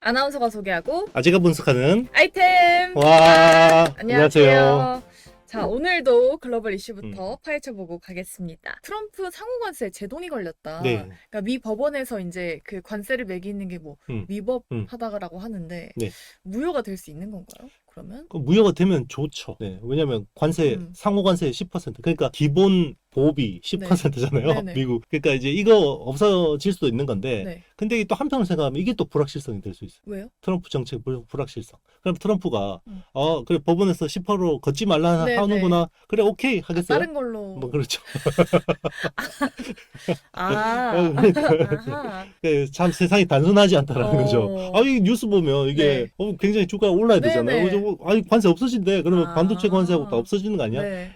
아나운서가 소개하고 아재가 분석하는 아이템. 와 안녕하세요. 자, 오늘도 글로벌 이슈부터 파헤쳐보고 가겠습니다. 트럼프 상호 관세 제동이 걸렸다. 네. 그러니까 미 법원에서 이제 그 관세를 매기는 게 뭐 위법하다라고 하는데 네. 무효가 될 수 있는 건가요? 그러면? 그 무효가 되면 좋죠. 네. 왜냐하면 관세 상호 관세 10% 그러니까 기본 보비 10%잖아요. 네네. 미국. 그러니까 이제 이거 없어질 수도 있는 건데 네. 근데 또 한편으로 생각하면 이게 또 불확실성이 될 수 있어요. 왜요? 트럼프 정책 불확실성. 그럼 트럼프가 그래 법원에서 10% 걷지 말라 네네. 하는구나. 그래 오케이 하겠어요. 다른 걸로. 뭐 그렇죠. 아하. 참 세상이 단순하지 않다라는 거죠. 이 뉴스 보면 이게 네. 굉장히 주가가 올라야 네네. 되잖아요. 그죠? 관세 없어진대. 그러면 반도체 관세하고 다 없어지는 거 아니야? 네.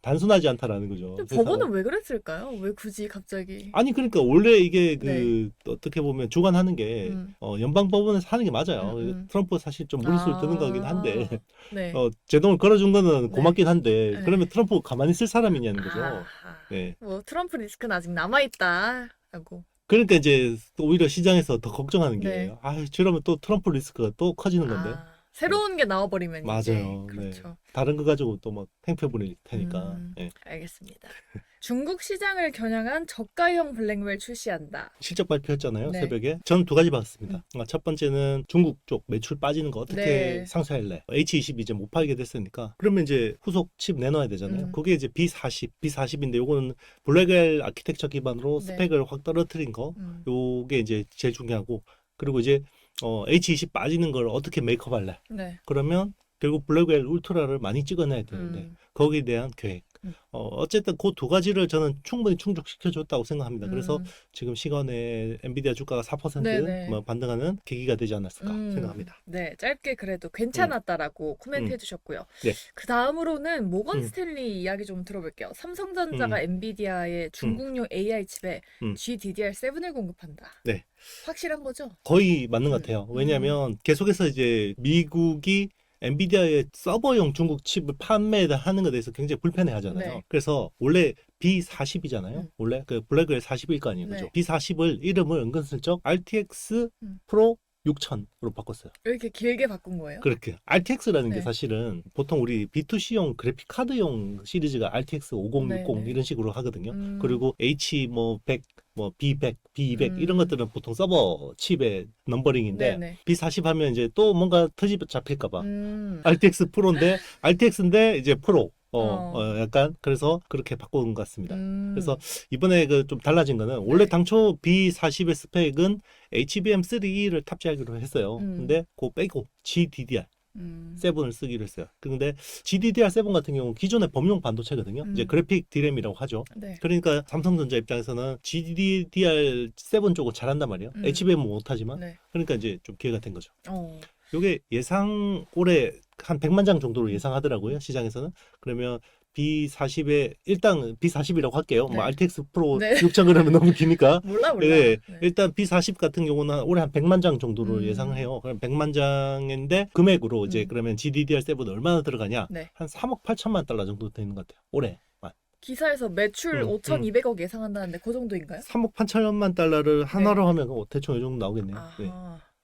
단순하지 않다라는 거죠. 법원은 왜 그랬을까요? 왜 굳이 갑자기? 아니 그러니까 원래 이게 네. 어떻게 보면 주관하는 게 연방 법원에서 하는 게 맞아요. 트럼프 사실 좀 무리수를 드는 거긴 한데 네. 제동을 걸어준 거는 고맙긴 한데 네. 그러면 트럼프 가만히 있을 사람이냐는 거죠. 아하. 네. 뭐 트럼프 리스크는 아직 남아있다라고. 그러니까 이제 오히려 시장에서 더 걱정하는 게 네. 저러면 또 트럼프 리스크가 또 커지는 건데. 새로운 게 나와버리면 맞아요. 이제 네. 그렇죠. 다른 거 가지고 또 막 팽팽 부릴 테니까. 네. 알겠습니다. 중국 시장을 겨냥한 저가형 블랙웰 출시한다. 실적 발표했잖아요. 네. 새벽에. 저는 두 가지 봤습니다. 첫 번째는 중국 쪽 매출 빠지는 거 어떻게 네. 상쇄할래. H20 이제 못 팔게 됐으니까. 그러면 이제 후속 칩 내놔야 되잖아요. 그게 이제 B40인데 요거는 블랙웰 아키텍처 기반으로 네. 스펙을 확 떨어뜨린 거. 요게 이제 제일 중요하고. 그리고 이제 H20 빠지는 걸 어떻게 메이크업 할래. 네. 그러면 결국 블랙웰 울트라를 많이 찍어내야 되는데 거기에 대한 계획. 어쨌든 그 두 가지를 저는 충분히 충족시켜줬다고 생각합니다. 그래서 지금 시간에 엔비디아 주가가 4% 네네. 뭐 반등하는 계기가 되지 않았을까 생각합니다. 네, 짧게 그래도 괜찮았다고 코멘트 해주셨고요. 네. 그 다음으로는 모건 스탠리 이야기 좀 들어볼게요. 삼성전자가 엔비디아의 중국용 AI 칩에 GDDR7을 공급한다. 네. 확실한 거죠? 거의 맞는 것 같아요. 왜냐하면 계속해서 이제 미국이 엔비디아의 서버용 중국 칩을 판매하는 것에 대해서 굉장히 불편해 하잖아요. 네. 그래서 원래 B40이잖아요. 원래 그 블랙웰 40일 거 아니에요. 그죠? 네. B40을 이름을 은근슬쩍 RTX 프로 6000으로 바꿨어요. 왜 이렇게 길게 바꾼 거예요? 그렇게 RTX라는 게 네. 사실은 보통 우리 B2C용 그래픽 카드용 시리즈가 RTX 5060 네네. 이런 식으로 하거든요. 그리고 H 뭐 100, 뭐 B100, B200 이런 것들은 보통 서버 칩의 넘버링인데 네네. B40 하면 이제 또 뭔가 트집 잡힐까 봐. RTX 프로인데 RTX인데 이제 프로. 약간 그래서 그렇게 바꾼 것 같습니다. 그래서 이번에 그 좀 달라진 거는 원래 당초 B40의 스펙은 HBM3E를 탑재하기로 했어요. 근데 그거 빼고 GDDR 7을 쓰기로 했어요. 근데 GDDR7 같은 경우는 기존의 범용 반도체거든요. 이제 그래픽 D램이라고 하죠. 네. 그러니까 삼성전자 입장에서는 GDDR7 쪽을 잘한단 말이에요. HBM은 못하지만. 네. 그러니까 이제 좀 기회가 된 거죠. 요게 이게 예상 올해 한 100만 장 정도로 예상하더라고요. 시장에서는. 그러면 B40에 일단 B40이라고 할게요. 네. 뭐 RTX 프로 네. 6000 그러면 너무 기니까. 몰라. 네. 네. 일단 B40 같은 경우는 올해 한 100만 장 정도로 예상을 해요. 그럼 100만 장인데 금액으로 이제 그러면 GDDR7 얼마나 들어가냐? 네. 한 3억 8천만 달러 정도 되는 것 같아요. 올해. 기사에서 매출 5,200억 예상한다는데 그 정도인가요? 3억 8천만 달러를 하나로 하면 대충 이 정도 나오겠네요. 네.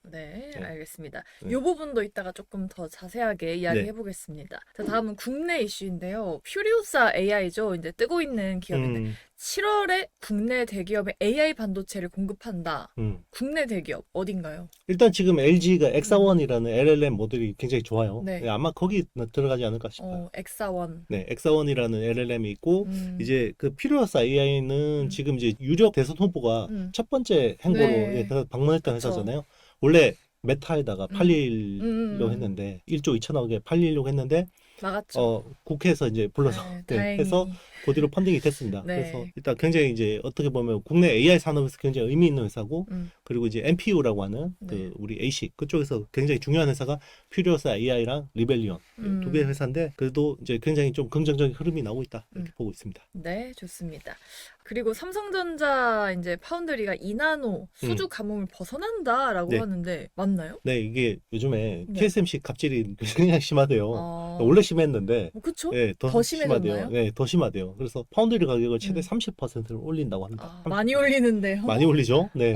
네, 네. 알겠습니다. 네. 이 부분도 이따가 조금 더 자세하게 이야기해 보겠습니다. 자, 다음은 국내 이슈인데요. 퓨리오사 AI죠. 이제 뜨고 있는 기업인데 7월에 국내 대기업에 AI 반도체를 공급한다. 국내 대기업 어딘가요? 일단 지금 LG가 엑사원이라는 LLM 모델이 굉장히 좋아요. 네. 네, 아마 거기 들어가지 않을까 싶어요. 엑사원. 네, 엑사원이라는 LLM이 있고 이제 그 퓨리오사 AI는 지금 이제 유력 대선 후보가 첫 번째 행보로 네. 방문했던 그쵸. 회사잖아요. 원래 메타에다가 팔리려고 했는데 1조 2천억에 팔리려고 했는데 막았죠. 국회에서 이제 불러서 다행히. 해서 그 뒤로 펀딩이 됐습니다. 네. 그래서 일단 굉장히 이제 어떻게 보면 국내 AI 산업에서 굉장히 의미 있는 회사고 그리고 이제 NPU라고 하는 그 우리 ASIC 그쪽에서 굉장히 중요한 회사가 퓨리오사 AI랑 리벨리온 두 개의 회사인데 그래도 이제 굉장히 좀 긍정적인 흐름이 나오고 있다 이렇게 보고 있습니다. 네, 좋습니다. 그리고 삼성전자 이제 파운드리가 2나노 수주 가뭄을 벗어난다라고 네. 하는데 맞나요? 네, 이게 요즘에 네. TSMC 갑질이 굉장히 심하대요. 원래 심했는데 그쵸? 네, 더 심하대요. 심해졌나요? 네, 더 심하대요. 그래서 파운드리 가격을 최대 30%를 올린다고 합니다. 많이 올리는데요. 많이 올리죠? 네.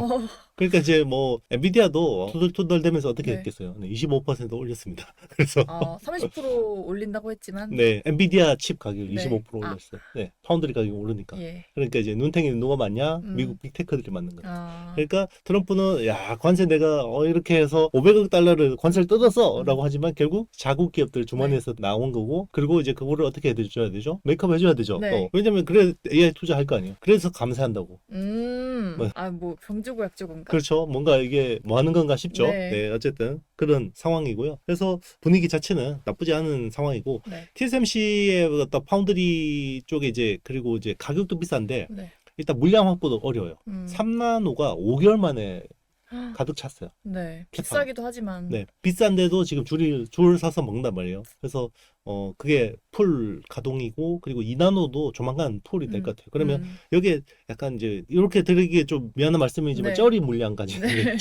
그러니까 이제 뭐 엔비디아도 투덜투덜 되면서 어떻게 네. 됐겠어요? 네, 25% 올렸습니다. 그래서 30% 올린다고 했지만 네, 엔비디아 칩 가격 네. 25% 올렸어요. 네, 파운드리 가격이 오르니까. 예. 그러니까 이제 눈탱이는 누가 맞냐? 음. 미국 빅테크들이 맞는 거예요. 아, 그러니까 트럼프는 야 관세 내가 이렇게 해서 500억 달러를 관세를 뜯었어라고 하지만 결국 자국 기업들 주머니에서 나온 거고 그리고 이제 그거를 어떻게 해줘야 되죠? 메이크업 해줘야 되죠. 네. 또 왜냐면 그래 AI 투자할 거 아니에요. 그래서 감세한다고. 뭐. 뭐 병주고 약주고인가? 그렇죠. 뭔가 이게 뭐 하는 건가 싶죠. 네. 네, 어쨌든 그런 상황이고요. 그래서 분위기 자체는 나쁘지 않은 상황이고 네. TSMC의 어떤 파운드리 쪽에 이제 그리고 이제 가격도 비싼데 네. 일단 물량 확보도 어려워요. 3나노가 5개월 만에 가득 찼어요. 네. 캐파. 비싸기도 하지만 네, 비싼데도 지금 줄 서서 먹는단 말이에요. 그래서 그게 풀 가동이고 그리고 2나노도 조만간 풀이 될 것 같아요. 그러면 여기에 약간 이제 이렇게 드리기에 좀 미안한 말씀이지만 네. 쩌리 물량까지 네.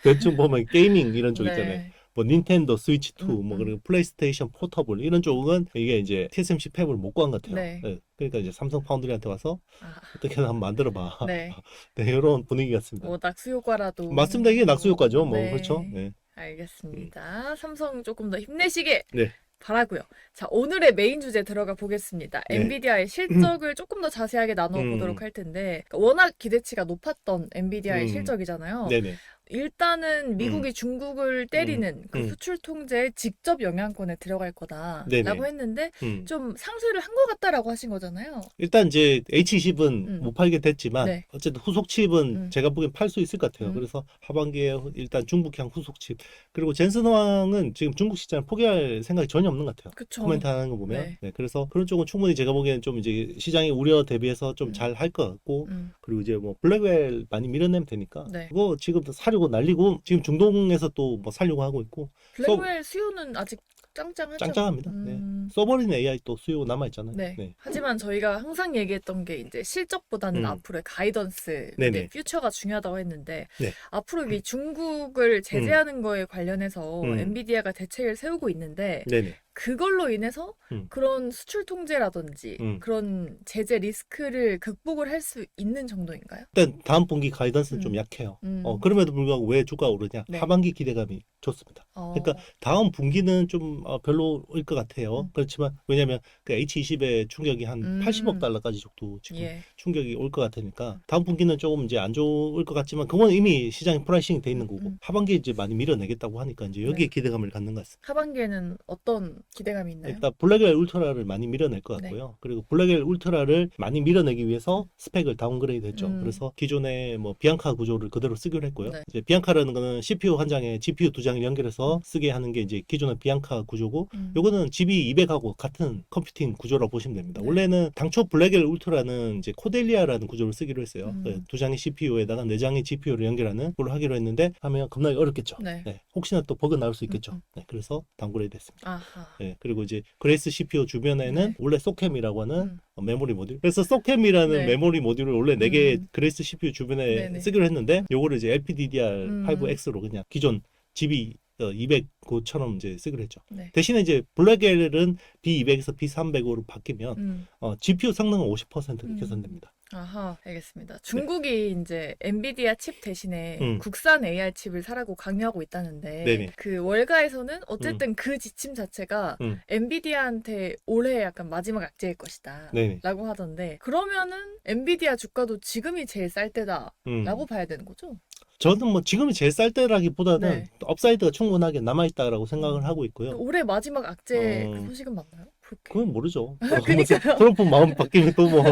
대충 보면 게이밍 이런 쪽 네. 있잖아요. 뭐 닌텐도 스위치 2, 뭐 음. 그리고 플레이스테이션 포터블 이런 쪽은 이게 이제 TSMC 팹을 못 구한 것 같아요. 네. 네, 그러니까 이제 삼성 파운드리한테 와서 아, 어떻게든 한번 만들어봐. 네. 네, 이런 분위기 같습니다. 뭐 낙수효과라도 맞습니다. 이게 낙수 효과죠. 뭐 네. 그렇죠. 네. 알겠습니다. 삼성 조금 더 힘내시길 네. 바라고요. 자, 오늘의 메인 주제 들어가 보겠습니다. 네. 엔비디아의 실적을 조금 더 자세하게 나눠보도록 할 텐데 워낙 기대치가 높았던 엔비디아의 실적이잖아요. 네네. 일단은 미국이 중국을 때리는 그 음. 수출 통제에 직접 영향권에 들어갈 거다라고 네네. 했는데 음. 좀 상쇄를 한 것 같다라고 하신 거잖아요. 일단 이제 H20은 못 팔게 됐지만 네. 어쨌든 후속 칩은 제가 보기엔 팔 수 있을 것 같아요. 음. 그래서 하반기에 일단 중국향 후속 칩 그리고 젠슨 황은 지금 중국 시장을 포기할 생각이 전혀 없는 것 같아요. 그쵸. 코멘트 하는 거 보면 네. 네, 그래서 그런 쪽은 충분히 제가 보기엔 좀 이제 시장의 우려 대비해서 좀 잘 할 것 같고 그리고 이제 뭐 블랙웰 많이 밀어내면 되니까 네. 그거 지금 사려고 날리고 지금 중동에서 또 뭐 살려고 하고 있고 블랙웰 수요는 아직 짱짱하죠. 짱짱합니다. 네. 서버린 AI 또 수요 남아 있잖아요. 네. 네. 하지만 저희가 항상 얘기했던 게 이제 실적보다는 앞으로의 가이던스, 근데 퓨처가 중요하다고 했는데 네. 앞으로 이 중국을 제재하는 거에 관련해서 엔비디아가 대책을 세우고 있는데 네네. 그걸로 인해서 그런 수출 통제라든지 그런 제재 리스크를 극복을 할 수 있는 정도인가요? 일단 다음 분기 가이던스는 좀 약해요. 그럼에도 불구하고 왜 주가가 오르냐? 네. 하반기 기대감이 좋습니다. 그러니까 다음 분기는 좀 별로일 것 같아요. 그렇지만 왜냐하면 그 H20의 충격이 한 80억 달러까지 정도 지금 예. 충격이 올 것 같으니까 다음 분기는 조금 이제 안 좋을 것 같지만 그건 이미 시장이 프라이싱이 돼 있는 거고 하반기에 이제 많이 밀어내겠다고 하니까 이제 여기에 네. 기대감을 갖는 것 같습니다. 하반기에는 어떤 기대감이 있나요? 일단 블랙웰 울트라를 많이 밀어낼 것 같고요. 그리고 블랙웰 울트라를 많이 밀어내기 위해서 스펙을 다운그레이드 했죠. 그래서 기존의 뭐 비앙카 구조를 그대로 쓰기로 했고요. 네. 이제 비앙카라는 거는 CPU 한 장에 GPU 두 장을 연결해서 쓰게 하는 게 이제 기존의 비앙카 구조고 요거는 GB200하고 같은 컴퓨팅 구조라고 보시면 됩니다. 네. 원래는 당초 블랙웰 울트라는 이제 코델리아라는 구조를 쓰기로 했어요. 두 장의 CPU에다가 네 장의 GPU를 연결하는 걸로 하기로 했는데 하면 겁나게 어렵겠죠. 네. 네. 혹시나 또 버그 나올 수 있겠죠. 네. 그래서 다운그레이드 했습니다. 아하. 네, 그리고 이제 그레이스 CPU 주변에는 네. 원래 소캠이라고 하는 메모리 모듈. 그래서 소캠이라는 네. 메모리 모듈을 원래 4개 그레이스 CPU 주변에 네네. 쓰기로 했는데 요거를 이제 LPDDR5X로 그냥 기존 GB 200고처럼 이제 쓰기로 했죠. 네. 대신에 이제 블랙웰은 B200에서 B300으로 바뀌면 GPU 성능은 50% 개선됩니다. 아하, 알겠습니다. 중국이 이제 엔비디아 칩 대신에 음. 국산 AI 칩을 사라고 강요하고 있다는데 네네. 그 월가에서는 어쨌든 그 지침 자체가 엔비디아한테 올해 약간 마지막 악재일 것이다 네네. 라고 하던데 그러면은 엔비디아 주가도 지금이 제일 쌀 때다라고 봐야 되는 거죠? 저는 뭐 지금이 제일 쌀 때라기보다는 네. 업사이드가 충분하게 남아있다라고 생각을 하고 있고요. 올해 마지막 악재 그 소식은 맞나요? 그렇게. 그건 모르죠. 그러니까요. 트럼프 마음 바뀌면 또 뭐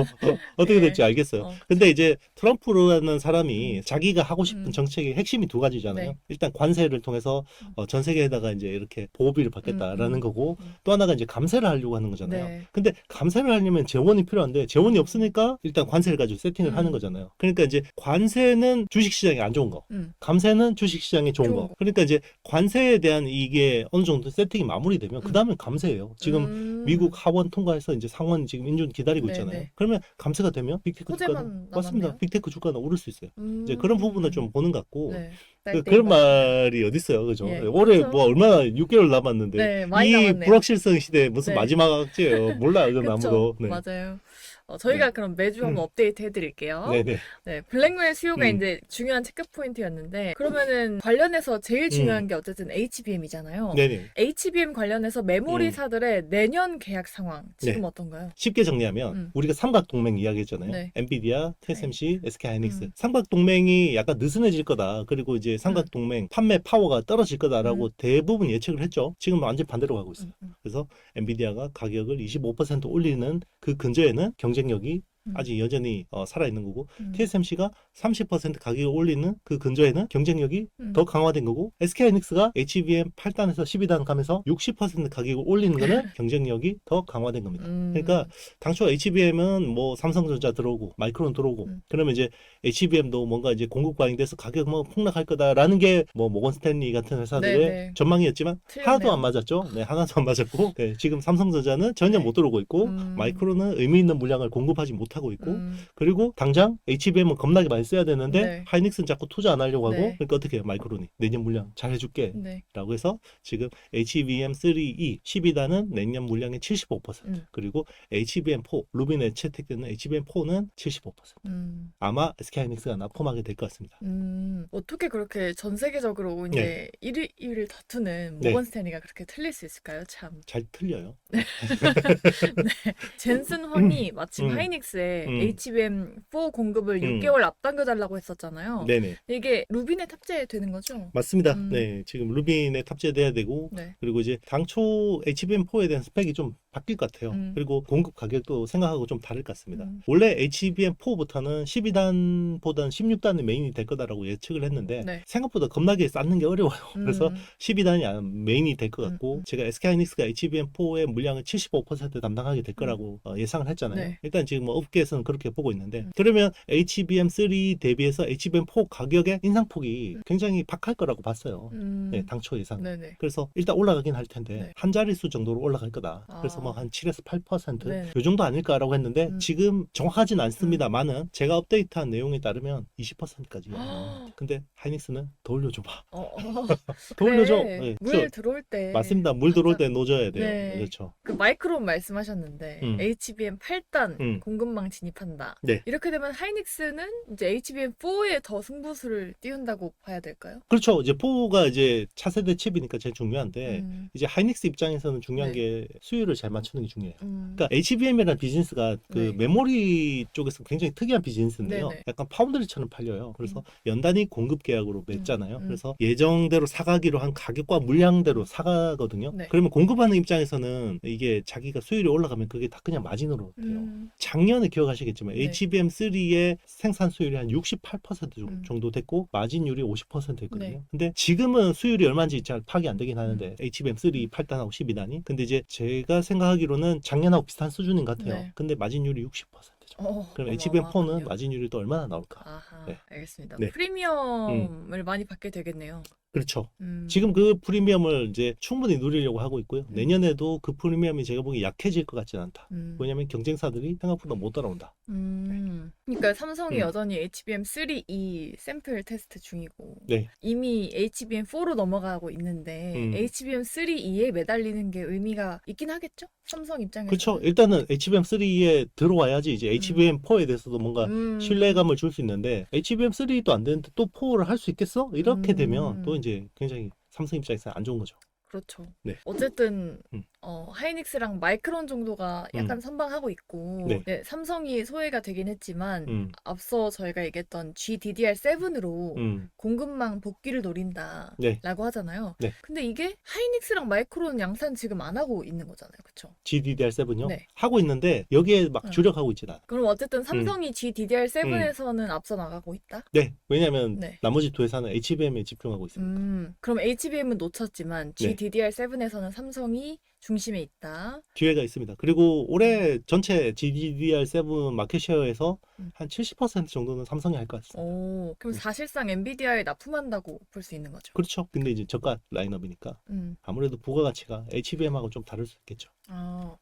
어떻게 네. 될지 알겠어요. 근데 이제 트럼프라는 사람이 자기가 하고 싶은 정책의 핵심이 두 가지잖아요. 네. 일단 관세를 통해서 전 세계에다가 이제 이렇게 보호비를 받겠다라는 거고 또 하나가 이제 감세를 하려고 하는 거잖아요. 네. 근데 감세를 하려면 재원이 필요한데 재원이 없으니까 일단 관세를 가지고 세팅을 하는 거잖아요. 그러니까 이제 관세는 주식시장에 안 좋은 거, 감세는 주식시장에 좋은 좋은 거. 거. 그러니까 이제 관세에 대한 이게 어느 정도 세팅이 마무리되면 그 다음에 감세예요. 지금 미국 하원 통과해서 이제 상원 지금 인준 기다리고 있잖아요. 네네. 그러면 감세가 되면 빅테크 호재만 주가는 맞습니다. 남았네요. 빅테크 주가는 오를 수 있어요. 이제 그런 부분을 좀 보는 것 같고 네. 그런 말이 어디 있어요, 그죠? 예, 올해 그렇죠. 뭐 얼마나 6개월 남았는데 네, 많이 이 남았네요. 불확실성 시대에 무슨 네. 마지막 악재예요? 몰라, 그건 그쵸? 아무도. 네. 맞아요. 저희가 네. 그럼 매주 한번 업데이트 해드릴게요. 네네. 네, 블랙웰 수요가 음. 이제 중요한 체크 포인트였는데 그러면은 관련해서 제일 중요한 게 어쨌든 HBM이잖아요. 네네. HBM 관련해서 메모리사들의 내년 계약 상황 지금 네. 어떤가요? 쉽게 정리하면 우리가 삼각 동맹 이야기했잖아요. 네. 엔비디아, TSMC, SK 하이닉스. 음. 삼각 동맹이 약간 느슨해질 거다. 그리고 이제 삼각 동맹 판매 파워가 떨어질 거다라고 대부분 예측을 했죠. 지금 완전 반대로 가고 있어요. 그래서 엔비디아가 가격을 25% 올리는 그 근저에는 경쟁력이 아직 여전히 살아있는 거고 TSMC가 30% 가격을 올리는 그 근저에는 경쟁력이 더 강화된 거고 SK하이닉스가 HBM 8단에서 12단 가면서 60% 가격을 올리는 거는 경쟁력이 더 강화된 겁니다. 그러니까 당초 HBM은 뭐 삼성전자 들어오고 마이크론 들어오고 그러면 이제 HBM도 뭔가 이제 공급 과잉돼서 가격 뭐 폭락할 거다라는 게 뭐 모건 스탠리 같은 회사들의 네네. 전망이었지만 틀렸네요. 하나도 안 맞았죠. 네, 하나도 안 맞았고 네, 지금 삼성전자는 전혀 네. 못 들어오고 있고 마이크론은 의미 있는 물량을 공급하지 못하고 있고 그리고 당장 HBM은 겁나게 많이 써야 되는데 네. 하이닉스는 자꾸 투자 안 하려고 하고 네. 그러니까 어떻게 해요? 마이크론이 내년 물량 잘 해줄게 네. 라고 해서 지금 HBM3E 12단은 내년 물량의 75% 그리고 HBM4 루빈에 채택되는 HBM4는 75% 아마 SK하이닉스가 납품하게 될 것 같습니다. 어떻게 그렇게 전 세계적으로 이제 1위를 다투는 네. 모건 스탠리가 그렇게 틀릴 수 있을까요? 참. 잘 틀려요. 네. 젠슨 황이 마침 하이닉스에 HBM4 공급을 6개월 앞당겨달라고 했었잖아요. 네네. 이게 루빈에 탑재되는 거죠? 맞습니다. 네, 지금 루빈에 탑재돼야 되고 네. 그리고 이제 당초 HBM4에 대한 스펙이 좀 바뀔 것 같아요. 그리고 공급 가격도 생각하고 좀 다를 것 같습니다. 원래 HBM4부터는 12단보다는 16단이 메인이 될 거다라고 예측을 했는데 네. 생각보다 겁나게 쌓는 게 어려워요. 그래서 12단이 메인이 될 것 같고 제가 SK하이닉스가 HBM4의 물량을 75% 담당하게 될 거라고 예상을 했잖아요. 네. 일단 지금 뭐 업계에서는 그렇게 보고 있는데 그러면 HBM3 대비해서 HBM4 가격의 인상폭이 굉장히 박할 거라고 봤어요. 네, 당초 예상. 네네. 그래서 일단 올라가긴 할 텐데 네. 한 자릿수 정도로 올라갈 거다. 아. 그래서 뭐 한 7에서 8% 네. 이 정도 아닐까라고 했는데 지금 정확하진 않습니다만은 제가 업데이트한 내용에 따르면 20%까지. 근데 하이닉스는 더 올려줘봐. 더 올려줘. 네, 물 들어올 때. 맞습니다. 물 들어올 때 놓아줘야 돼요. 네. 그렇죠. 그 마이크론 말씀하셨는데 HBM 8단 공급망 진입한다. 네. 이렇게 되면 하이닉스는 이제 HBM4에 더 승부수를 띄운다고 봐야 될까요? 그렇죠. 이제 4가 이제 차세대 칩이니까 제일 중요한데 이제 하이닉스 입장에서는 중요한 게 수요를 잘 맞추는 게 중요해요. 그러니까 HBM이라는 비즈니스가 그 메모리 쪽에서 굉장히 특이한 비즈니스인데요. 네네. 약간 파운드리처럼 팔려요. 그래서 연단위 공급 계약으로 맺잖아요. 그래서 예정대로 사가기로 한 가격과 물량대로 사가거든요. 네. 그러면 공급하는 입장에서는 이게 자기가 수율이 올라가면 그게 다 그냥 마진으로 돼요. 작년에 기억하시겠지만 네. HBM3의 생산 수율이 한 68% 정도 됐고 마진율이 50%였거든요. 네. 근데 지금은 수율이 얼마인지 잘 파악이 안 되긴 하는데 HBM3 8단하고 12단이 근데 이제 제가 생각하기로는 작년하고 비슷한 수준인 것 같아요. 네. 근데 마진율이 60%죠. 그럼 HBM4는 어마어마하군요. 마진율이 또 얼마나 나올까? 아하, 네. 알겠습니다. 네. 프리미엄을 많이 받게 되겠네요. 그렇죠. 지금 그 프리미엄을 이제 충분히 누리려고 하고 있고요. 내년에도 그 프리미엄이 제가 보기 약해질 것 같지는 않다. 왜냐하면 경쟁사들이 생각보다 못 따라온다. 그러니까 삼성이 여전히 HBM3E 샘플 테스트 중이고 네. 이미 HBM4로 넘어가고 있는데 HBM3E에 매달리는 게 의미가 있긴 하겠죠? 삼성 입장에서. 그렇죠. 일단은 HBM3에 들어와야지 이제 HBM4에 대해서도 뭔가 신뢰감을 줄 수 있는데 HBM3도 안 되는데 또 4를 할 수 있겠어? 이렇게 되면 또 이제 굉장히 삼성 입장에서 안 좋은 거죠. 그렇죠. 네. 어쨌든 하이닉스랑 마이크론 정도가 약간 선방하고 있고 네. 네, 삼성이 소외가 되긴 했지만 앞서 저희가 얘기했던 GDDR7으로 공급망 복귀를 노린다라고 네. 하잖아요. 네. 근데 이게 하이닉스랑 마이크론 양산 지금 안 하고 있는 거잖아요. 그렇죠? GDDR7요? 네. 하고 있는데 여기에 막 주력하고 있진 않아요. 그럼 어쨌든 삼성이 GDDR7에서는 앞서 나가고 있다? 네. 왜냐하면 네. 나머지 두 회사는 HBM에 집중하고 있습니다. 그럼 HBM은 놓쳤지만 네. GDDR7에서는 삼성이 중심에 있다. 기회가 있습니다. 그리고 올해 전체 GDDR7 마켓 셰어에서 한 70% 정도는 삼성이 할 것 같습니다. 오, 그럼 사실상 엔비디아에 납품한다고 볼 수 있는 거죠. 그렇죠. 근데 이제 저가 라인업이니까 아무래도 부가가치가 HBM하고 좀 다를 수 있겠죠.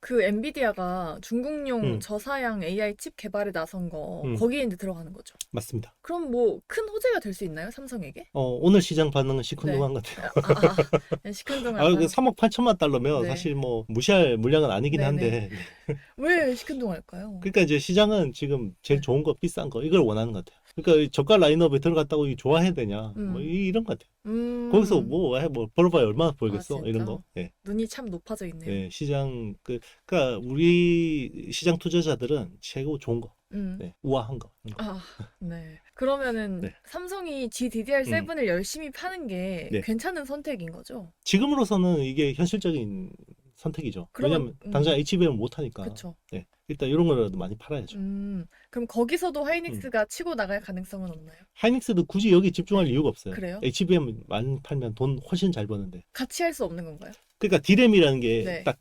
그 엔비디아가 중국용 음. 저사양 AI 칩 개발에 나선 거 음. 거기에 이제 들어가는 거죠. 맞습니다. 그럼 뭐 큰 호재가 될 수 있나요, 삼성에게? 오늘 시장 반응은 시큰둥한 네. 것 같아요. 시큰둥하다. 그 3억 8천만 달러면 네. 사실 뭐 무시할 물량은 아니긴 네네. 한데. 왜 시큰둥할까요? 그러니까 이제 시장은 지금 제일 네. 좋은 거, 비싼 거 이걸 원하는 것 같아요. 그러니까 이 저가 라인업에 들어갔다고 이거 좋아해야 되냐? 뭐 이런 것 같아요. 거기서 뭐 벌어봐야 얼마나 벌겠어? 진짜? 이런 거. 예. 눈이 참 높아져 있네요. 예, 시장 그러니까 우리 시장 투자자들은 최고 좋은 거. 네, 우아한 거. 이런 거. 네. 그러면은 네. 삼성이 GDDR7을 열심히 파는 게 네. 괜찮은 선택인 거죠? 지금으로서는 이게 현실적인 선택이죠. 왜냐면 당장 HBM을 못 하니까. 그쵸. 네. 일단 이런 거라도 많이 팔아야죠. 그럼 거기서도 하이닉스가 치고 나갈 가능성은 없나요? 하이닉스도 굳이 여기 집중할 이유가 없어요. 그래요? HBM 많이 팔면 돈 훨씬 잘 버는데. 같이 할 수 없는 건가요? 그러니까 디램이라는 게 네. 딱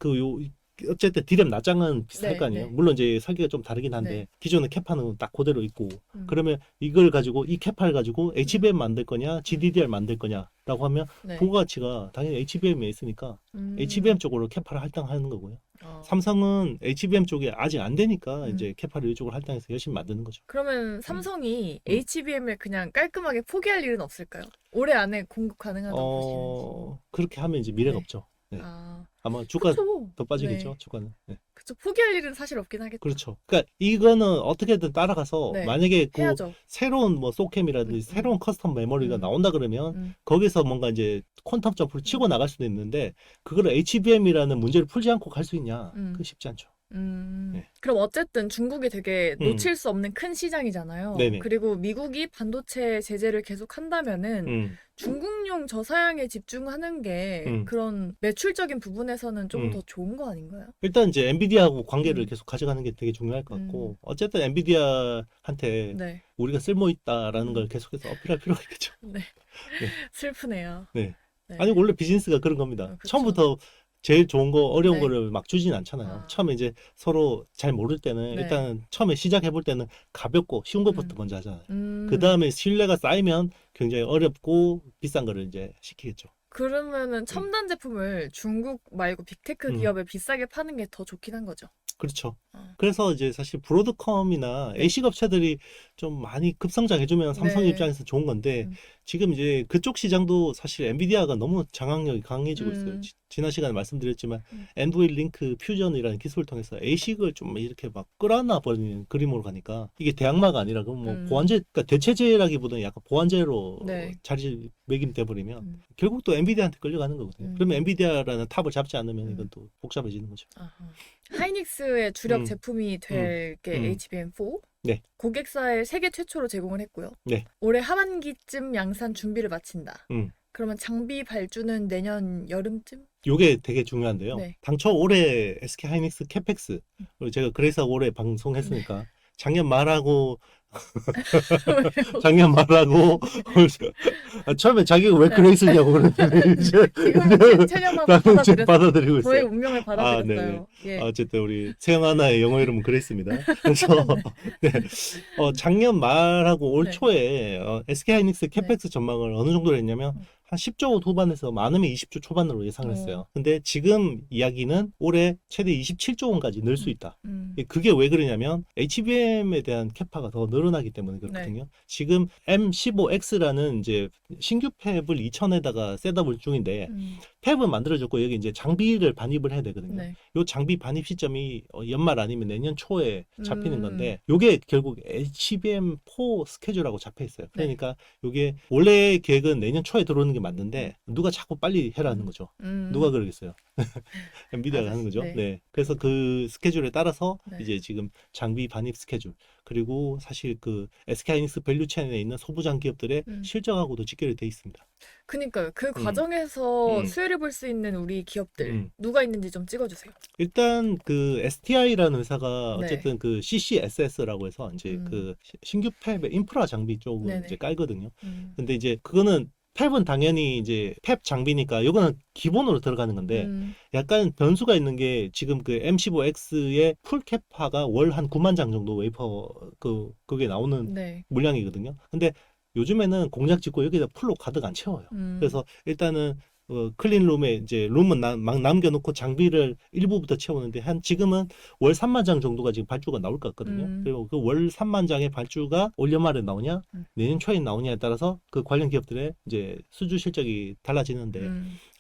어쨌든 디램 납작은 비슷할 네, 거 아니에요. 네. 물론 이제 설계가 좀 다르긴 한데 네. 기존의 캐파는 딱 그대로 있고 그러면 이걸 가지고 이 캐파를 가지고 HBM 만들 거냐 GDDR 만들 거냐라고 하면 네. 부가가치가 당연히 HBM에 있으니까 HBM 쪽으로 캐파를 할당하는 거고요. 삼성은 HBM 쪽에 아직 안 되니까 이제 캐파를 이쪽으로 할당해서 열심히 만드는 거죠. 그러면 삼성이 HBM을 그냥 깔끔하게 포기할 일은 없을까요? 올해 안에 공급 가능하다고 보시는지. 그렇게 하면 이제 미래가 네. 없죠. 네. 아, 아마 주가 그쵸. 더 빠지겠죠. 네. 주가는. 네. 그쵸. 포기할 일은 사실 없긴 하겠죠. 그렇죠. 그러니까 이거는 어떻게든 따라가서 네. 만약에 그 해야죠. 새로운 뭐 소캠이라든지 새로운 커스텀 메모리가 나온다 그러면 거기서 뭔가 이제 퀀텀 점프를 치고 나갈 수도 있는데 그걸 HBM이라는 문제를 풀지 않고 갈 수 있냐? 그건 쉽지 않죠. 네. 그럼 어쨌든 중국이 되게 놓칠 수 없는 큰 시장이잖아요. 네네. 그리고 미국이 반도체 제재를 계속 한다면은 중국용 저사양에 집중하는 게 그런 매출적인 부분에서는 좀 더 좋은 거 아닌가요? 일단 이제 엔비디아하고 관계를 계속 가져가는 게 되게 중요할 것 같고 어쨌든 엔비디아한테 네. 우리가 쓸모 있다라는 걸 계속해서 어필할 필요가 있겠죠. 네. 슬프네요. 네. 네. 아니 원래 비즈니스가 그런 겁니다. 그쵸. 처음부터 제일 좋은 거 어려운 네. 거를 막 주진 않잖아요. 처음에 이제 서로 잘 모를 때는 네. 일단 처음에 시작해 볼 때는 가볍고 쉬운 것부터 먼저 하잖아요. 그 음. 다음에 신뢰가 쌓이면 굉장히 어렵고 비싼 거를 이제 시키겠죠. 그러면은 첨단 제품을 중국 말고 빅테크 기업에 비싸게 파는 게 더 좋긴 한 거죠. 그렇죠. 그래서 이제 사실 브로드컴이나 ASIC 업체들이 좀 많이 급성장해주면 삼성 네. 입장에서 좋은 건데 지금 이제 그쪽 시장도 사실 엔비디아가 너무 장악력이 강해지고 있어요. 지난 시간에 말씀드렸지만 엔드윌링크 퓨전이라는 기술을 통해서 ASIC을 좀 이렇게 막 끌어안아 버리는 그림으로 가니까 이게 대항마가 아니라 그럼 뭐 보완제, 그러니까 대체제라기보다는 약간 보완제로 네. 자리매김돼 버리면 결국 또 엔비디아한테 끌려가는 거거든요. 그러면 엔비디아라는 탑을 잡지 않으면 이건 또 복잡해지는 거죠. 아하. 하이닉스의 주력 제품이 될 게 HBM4. 네. 고객사에 세계 최초로 제공을 했고요. 네. 올해 하반기쯤 양산 준비를 마친다. 음. 그러면 장비 발주는 내년 여름쯤? 요게 되게 중요한데요. 네. 당초 올해 SK 하이닉스 캐펙스, 그리고 제가 그래서 올해 방송했으니까 작년 말하고 작년 말하고 처음에 자기가 왜 그레이스냐고 그랬더니 이제 지금 최년만 나는 지금 받아들이고 저의 있어요. 운명을 받아들였어요. 예. 어쨌든 우리 세영 하나의 영어 이름은 그레이스입니다. 그래서 네. 작년 말하고 올 네. 초에 SK 하이닉스 캐펙스 전망을 어느 정도로 했냐면 한 10조 후반에서 많으면 20조 초반으로 예상을 했어요. 근데 지금 이야기는 올해 최대 27조 원까지 늘 수 있다. 그게 왜 그러냐면 HBM에 대한 캐파가 더 늘어나기 때문에 그렇거든요. 지금 M15X라는 이제 신규 팹을 2000에다가 셋업을 중인데 팹은 만들어졌고 여기 이제 장비를 반입을 해야 되거든요. 네. 요 장비 반입 시점이 연말 아니면 내년 초에 잡히는 건데 요게 결국 HBM4 스케줄하고 잡혀 있어요. 그러니까 요게 원래 계획은 내년 초에 들어오는 게 맞는데 누가 자꾸 빨리 해라는 거죠. 누가 그러겠어요. 엔비디아가 하는 거죠. 네. 네. 그래서 그 스케줄에 따라서 네. 이제 지금 장비 반입 스케줄 그리고 사실 그 SK 하이닉스 밸류 체인에 있는 소부장 기업들의 실적하고도 직결이 돼 있습니다. 그니까요. 그 과정에서 수혜를 볼 수 있는 우리 기업들 누가 있는지 좀 찍어주세요. 일단 그 STI라는 회사가 네. 어쨌든 그 CCSS라고 해서 이제 그 신규 팹의 인프라 장비 쪽을 네네. 이제 깔거든요. 근데 이제 그거는 팹은 당연히 이제 팹 장비니까 이거는 기본으로 들어가는 건데 약간 변수가 있는 게 지금 그 M15X의 풀 캐파가 월 한 9만 장 정도 웨이퍼 그게 나오는 네. 물량이거든요. 근데 요즘에는 공장 짓고 여기다 풀로 가득 안 채워요. 그래서 일단은 클린룸에 이제 룸은 막 남겨놓고 장비를 일부부터 채우는데 지금은 월 3만 장 정도가 지금 발주가 나올 것 같거든요. 그리고 그 월 3만 장의 발주가 올 연말에 나오냐, 내년 초에 나오냐에 따라서 그 관련 기업들의 이제 수주 실적이 달라지는데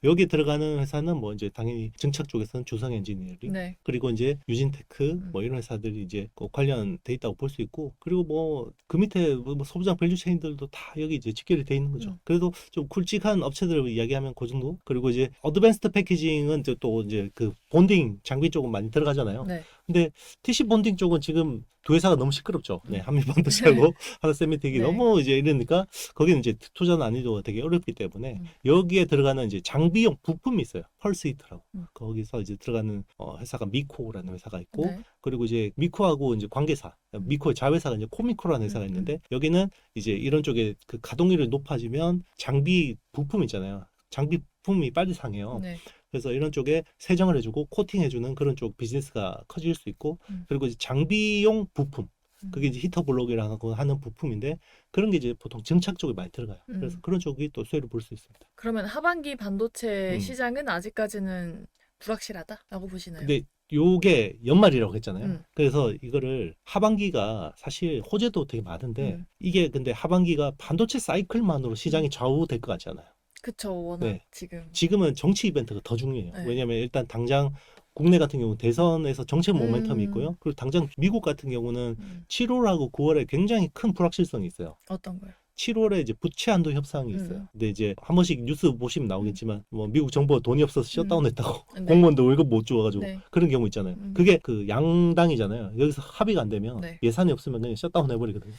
여기 들어가는 회사는 뭐 이제 당연히 증착 쪽에서는 주성 엔지니어링, 네. 그리고 이제 유진테크 뭐 이런 회사들이 이제 관련돼 있다고 볼 수 있고, 그리고 뭐 그 밑에 뭐 소부장 밸류 체인들도 다 여기 이제 직결이 돼 있는 거죠. 그래도 좀 굵직한 업체들을 이야기하면 그 정도. 그리고 이제 어드밴스드 패키징은 이제 또 이제 그 본딩 장비 쪽은 많이 들어가잖아요. 네. 근데 TC 본딩 쪽은 지금 두 회사가 너무 시끄럽죠. 네, 한미반도체하고 하나세미텍이 네. 너무 이제 이러니까 거기는 이제 투자 난이도가 되게 어렵기 때문에 여기에 들어가는 이제 장비용 부품이 있어요. 펄스 히터라고. 거기서 이제 들어가는 회사가 미코라는 회사가 있고, 네. 그리고 이제 미코하고 이제 관계사, 미코의 자회사가 이제 코미코라는 회사가 있는데, 여기는 이제 이런 쪽에 그 가동률이 높아지면 장비 부품 있잖아요. 장비 부품이 빨리 상해요. 네. 그래서 이런 쪽에 세정을 해주고 코팅해주는 그런 쪽 비즈니스가 커질 수 있고, 그리고 이제 장비용 부품, 그게 이제 히터 블록이라고 하는 부품인데, 그런 게 이제 보통 증착 쪽에 많이 들어가요. 그래서 그런 쪽이 또 수혜를 볼 수 있습니다. 그러면 하반기 반도체 시장은 아직까지는 불확실하다라고 보시나요? 근데 요게 연말이라고 했잖아요. 그래서 이거를 하반기가 사실 호재도 되게 많은데, 이게 근데 하반기가 반도체 사이클만으로 시장이 좌우될 것 같지 않아요. 그쵸, 워낙 네. 지금은 정치 이벤트가 더 중요해요. 네. 왜냐하면 일단 당장 국내 같은 경우는 대선에서 정책 모멘텀이 있고요. 그리고 당장 미국 같은 경우는 7월하고 9월에 굉장히 큰 불확실성이 있어요. 어떤 거요? 7월에 이제 부채 한도 협상이 있어요. 근데 이제 한 번씩 뉴스 보시면 나오겠지만, 뭐 미국 정부가 돈이 없어서 셧다운했다고 네. 공무원도 월급 못 줘가지고 네. 그런 경우 있잖아요. 그게 그 양당이잖아요. 여기서 합의가 안 되면 네. 예산이 없으면 그냥 셧다운 해버리거든요.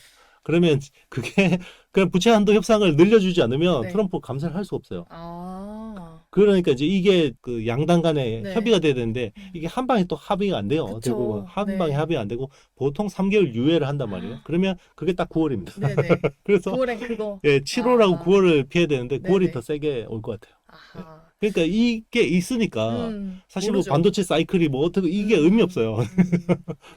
그러면 그게 그냥 부채 한도 협상을 늘려주지 않으면 네. 트럼프 감사를 할 수가 없어요. 아, 그러니까 이제 이게 그 양당 간에 네. 협의가 돼야 되는데, 이게 한 방에 또 합의가 안 돼요. 그쵸. 대부분 한 네. 방에 합의가 안 되고 보통 3개월 유예를 한단 말이에요. 그러면 그게 딱 9월입니다. 네네. 그래서 9월엔 그거. 예, 7월하고 아. 9월을 피해야 되는데 9월이 네네. 더 세게 올 것 같아요. 아하. 그러니까 이게 있으니까 사실 모르죠. 뭐 반도체 사이클이 뭐 어떻게 이게 의미 없어요.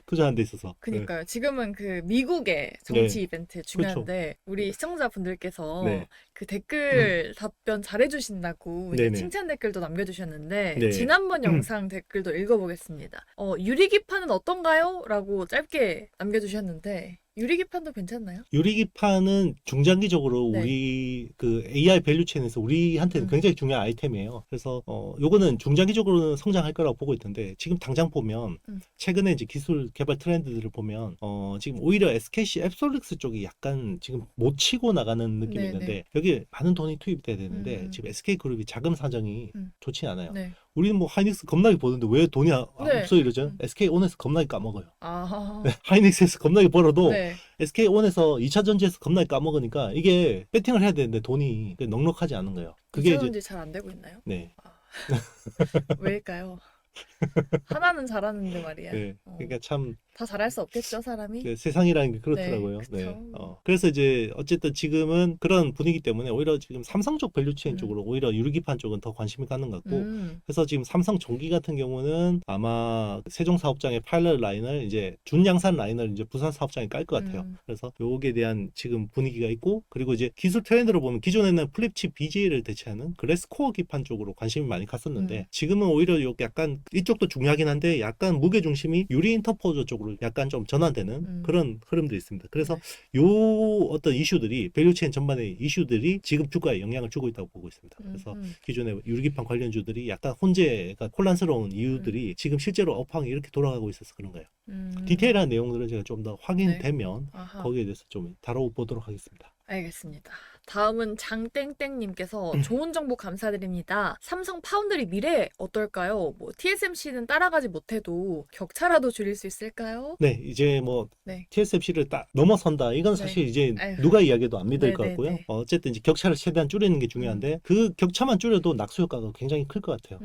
투자하는 데 있어서. 그니까요. 지금은 그 미국의 정치 이벤트 중요한데 우리 시청자분들께서 네. 그 댓글 답변 잘해주신다고 이제 네네. 칭찬 댓글도 남겨주셨는데 네. 지난번 영상 댓글도 읽어보겠습니다. 유리기판은 어떤가요? 라고 짧게 남겨주셨는데 유리기판도 괜찮나요? 유리기판은 중장기적으로 네. 우리 그 AI 밸류체인에서 우리한테는 굉장히 중요한 아이템이에요. 그래서 요거는 중장기적으로는 성장할 거라고 보고 있는데, 지금 당장 보면 최근에 이제 기술 개발 트렌드들을 보면 지금 오히려 SKC 앱솔릭스 쪽이 약간 지금 못 치고 나가는 느낌이 네네. 있는데, 여기 많은 돈이 투입돼야 되는데 지금 SK그룹이 자금 사정이 좋지 않아요. 네. 우리는 뭐 하이닉스 겁나게 보는데 왜 돈이 네. 없어 이러죠. SK온에서 겁나게 까먹어요. 아, 네, 하이닉스에서 겁나게 벌어도 네. SK온에서 2차 전지에서 겁나게 까먹으니까 이게 배팅을 해야 되는데 돈이 넉넉하지 않은 거예요. 그게 이제 이제 잘 안 되고 있나요? 네. 왜일까요? 하나는 잘하는데 말이야. 네. 그러니까 참 다 잘할 수 없겠죠, 사람이? 네, 세상이라는 게 그렇더라고요. 네, 그쵸. 그래서 이제 어쨌든 지금은 그런 분위기 때문에 오히려 지금 삼성 쪽 밸류체인 쪽으로 오히려 유리기판 쪽은 더 관심이 가는 것 같고, 그래서 지금 삼성 전기 같은 경우는 아마 세종 사업장의 파일럿 라인을 이제 준양산 라인을 이제 부산 사업장에 깔 것 같아요. 그래서 요거에 대한 지금 분위기가 있고, 그리고 이제 기술 트렌드로 보면 기존에는 플립칩 BGA를 대체하는 그래스코어 기판 쪽으로 관심이 많이 갔었는데 지금은 오히려 요 약간 이쪽도 중요하긴 한데 약간 무게 중심이 유리 인터포저 쪽으로 약간 좀 전환되는 그런 흐름도 있습니다. 그래서 요 어떤 이슈들이 밸류체인 전반의 이슈들이 지금 주가에 영향을 주고 있다고 보고 있습니다. 그래서 기존의 유리기판 관련주들이 약간 혼재가 혼란스러운 이유들이 지금 실제로 업황이 이렇게 돌아가고 있어서 그런 거예요. 디테일한 내용들은 제가 좀 더 확인되면 아하. 거기에 대해서 좀 다뤄보도록 하겠습니다. 알겠습니다. 다음은 장땡땡님께서 좋은 정보 감사드립니다. 삼성 파운드리 미래 어떨까요? 뭐 TSMC는 따라가지 못해도 격차라도 줄일 수 있을까요? 네, 이제 뭐 네. TSMC를 딱 넘어선다. 이건 사실 이제 아유. 누가 이야기해도 안 믿을 것 네네네. 같고요. 어쨌든 이제 격차를 최대한 줄이는 게 중요한데 그 격차만 줄여도 낙수 효과가 굉장히 클 것 같아요.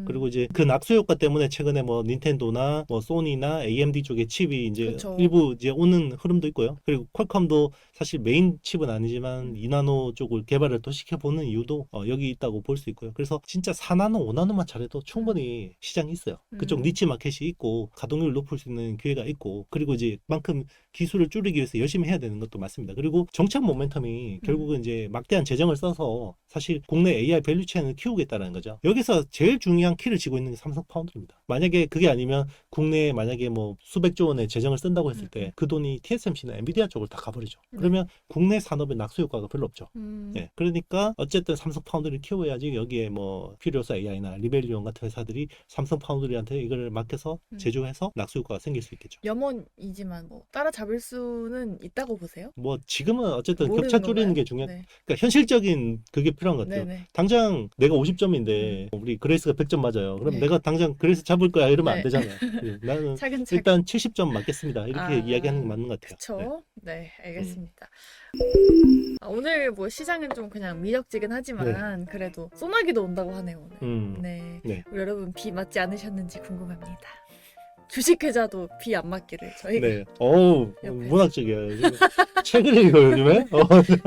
그리고 이제 그 낙수 효과 때문에 최근에 뭐 닌텐도나 뭐 소니나 AMD 쪽의 칩이 이제 그쵸. 일부 이제 오는 흐름도 있고요. 그리고 퀄컴도 사실 메인 칩은 아니지만 2나노 쪽을 개발을 더 시켜보는 이유도 여기 있다고 볼 수 있고요. 그래서 진짜 4나노, 5나노만 잘해도 충분히 시장이 있어요. 그쪽 니치 마켓이 있고 가동률을 높일 수 있는 기회가 있고, 그리고 이제 그만큼 기술을 줄이기 위해서 열심히 해야 되는 것도 맞습니다. 그리고 정책 모멘텀이 결국은 이제 막대한 재정을 써서 사실 국내 AI 밸류체인을 키우겠다는 거죠. 여기서 제일 중요한 키를 쥐고 있는 게 삼성 파운드리입니다. 만약에 그게 아니면 국내에 만약에 뭐 수백조 원의 재정을 쓴다고 했을 때 그 돈이 TSMC나 엔비디아 쪽으로 다 가버리죠. 그러면 국내 산업의 낙수 효과가 별로 없죠. 예, 그러니까 어쨌든 삼성 파운드리를 키워야지 여기에 뭐 퓨리오사 AI나 리벨리온 같은 회사들이 삼성 파운드리한테 이걸 맡겨서 제조해서 낙수 효과가 생길 수 있겠죠. 염원이지만 뭐 따라잡을 수는 있다고 보세요? 뭐 지금은 어쨌든 모르는 격차 줄이는 건가요? 게 중요한. 네. 그러니까 현실적인 그게 필요한 것 같아요. 네네. 당장 내가 50점인데 우리 그레이스가 100점 맞아요. 그럼 네. 내가 당장 그레이스 잡을 거야 이러면 네. 안 되잖아요. 나는 차근차근. 일단 70점 맞겠습니다. 이렇게 아, 이야기하는 게 맞는 것 같아요. 그쵸. 네, 알겠습니다. 오늘 뭐 시장은 좀 그냥 미적지근 하지만 그래도 소나기도 온다고 하네요, 오늘. 네. 네. 우리 여러분 비 맞지 않으셨는지 궁금합니다. 주식회자도 비 안 맞기를 저희가 네. 어우, 옆에서. 문학적이에요. 책을 읽어요, 요즘에?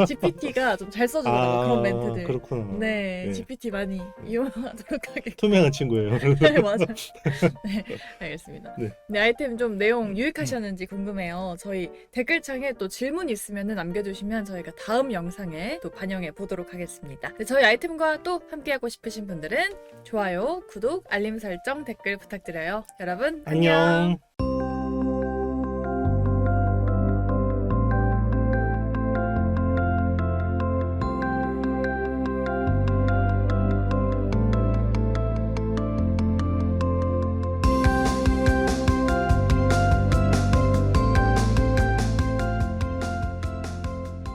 GPT가 좀 잘 써주더라고요, 그런 멘트들. 그렇구나. 네, 네. GPT 많이 이용하도록 하겠습니다. 투명한 친구예요. 네, 맞아요. 네, 알겠습니다. 네. 네, 아이템 좀 내용 유익하셨는지 궁금해요. 저희 댓글창에 또 질문 있으면 남겨주시면 저희가 다음 영상에 또 반영해 보도록 하겠습니다. 네, 저희 아이템과 또 함께하고 싶으신 분들은 좋아요, 구독, 알림 설정, 댓글 부탁드려요. 여러분, 안녕! 안녕.